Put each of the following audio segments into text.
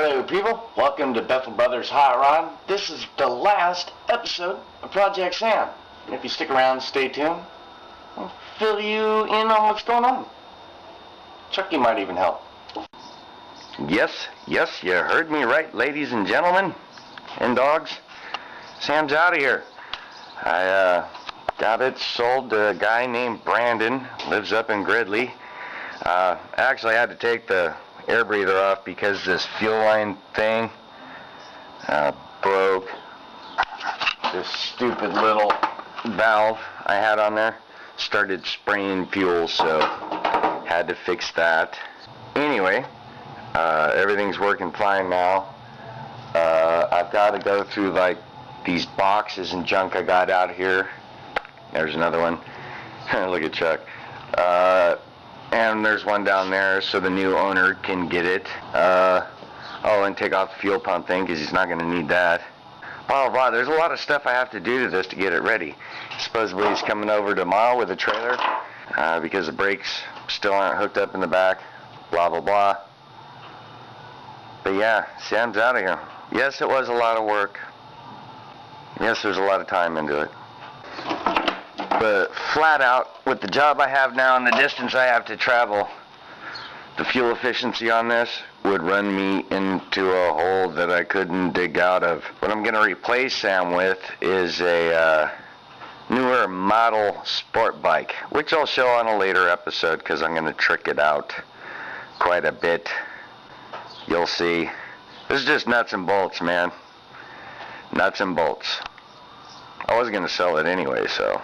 Hello people, welcome to Bethel Brothers Hot Rod. This is the last episode of Project Sam. And if you stick around and stay tuned, I'll fill you in on what's going on. Chucky might even help. Yes, you heard me right, ladies and gentlemen, and dogs. Sam's out of here. I got it sold to a guy named Brandon, lives up in Gridley. Actually, I had to take the air breather off because this fuel line thing broke. This stupid little valve I had on there started spraying fuel, so had to fix that. Anyway, everything's working fine now. I've got to go through like these boxes and junk I got out here. There's another one. Look at Chuck. And there's one down there so the new owner can get it. And take off the fuel pump thing because he's not going to need that. Blah, blah, blah. There's a lot of stuff I have to do to this to get it ready. Supposedly he's coming over tomorrow with a trailer because the brakes still aren't hooked up in the back. Blah, blah, blah. But yeah, Sam's out of here. Yes, it was a lot of work. Yes, there's a lot of time into it. But flat out, with the job I have now and the distance I have to travel, the fuel efficiency on this would run me into a hole that I couldn't dig out of. What I'm going to replace Sam with is a newer model sport bike, which I'll show on a later episode because I'm going to trick it out quite a bit. You'll see. This is just nuts and bolts, man. Nuts and bolts. I was going to sell it anyway, so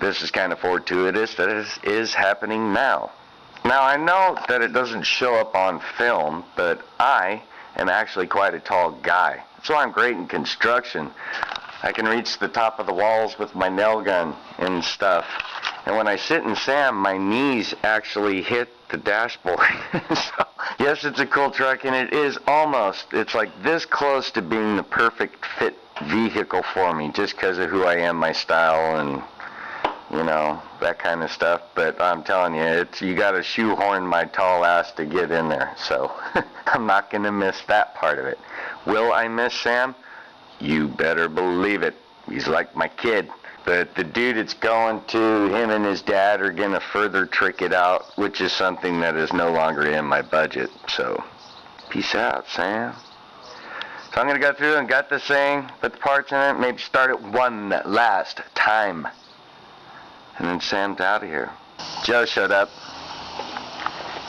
this is kind of fortuitous that it is happening now. Now, I know that it doesn't show up on film, but I am actually quite a tall guy. That's why I'm great in construction. I can reach the top of the walls with my nail gun and stuff. And when I sit in Sam, my knees actually hit the dashboard. So, yes, it's a cool truck, and it is almost, it's like this close to being the perfect fit vehicle for me, just because of who I am, my style, and you know, that kind of stuff. But I'm telling you, you got to shoehorn my tall ass to get in there, so I'm not going to miss that part of it. Will I miss Sam? You better believe it. He's like my kid. But the dude it's going to, him and his dad are going to further trick it out, which is something that is no longer in my budget. So, peace out, Sam. So I'm going to go through and gut this thing, put the parts in it, maybe start it one last time. And then Sam's out of here. Joe showed up.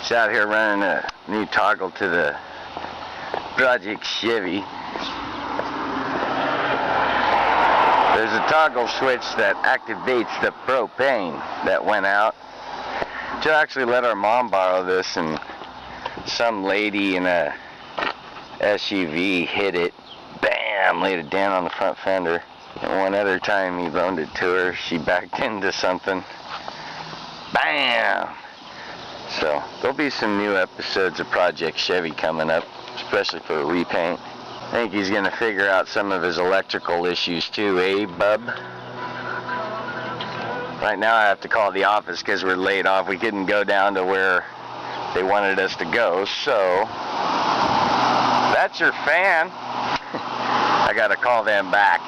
He's out here running a new toggle to the Project Chevy. There's a toggle switch that activates the propane that went out. Joe actually let our mom borrow this, and some lady in a SUV hit it, bam, laid it down on the front fender. And one other time he loaned it to her, she backed into something, bam. So there'll be some new episodes of Project Chevy coming up, especially for a repaint. I think he's going to figure out some of his electrical issues too, eh, bub? Right now I have to call the office because we're laid off. We couldn't go down to where they wanted us to go, so that's your fan. I got to call them back.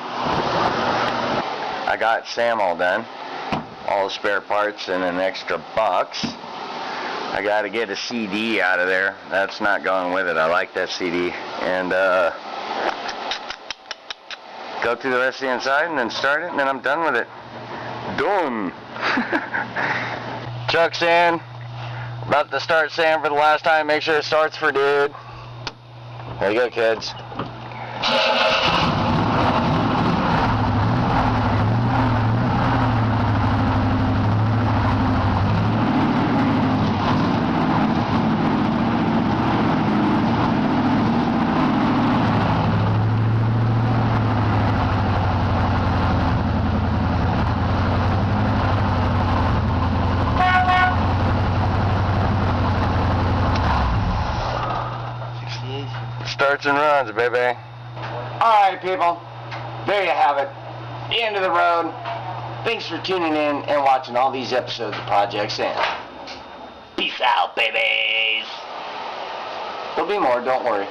I got Sam all done. All the spare parts in an extra box. I got to get a CD out of there. That's not going with it. I like that CD. And go through the rest of the inside and then start it, and then I'm done with it. Done. Chuck's in. About to start Sam for the last time. Make sure it starts for dude. There you go, kids. Starts and runs, baby. Alright, people. There you have it. The end of the road. Thanks for tuning in and watching all these episodes of Project Sam. Peace out, babies. There'll be more, don't worry.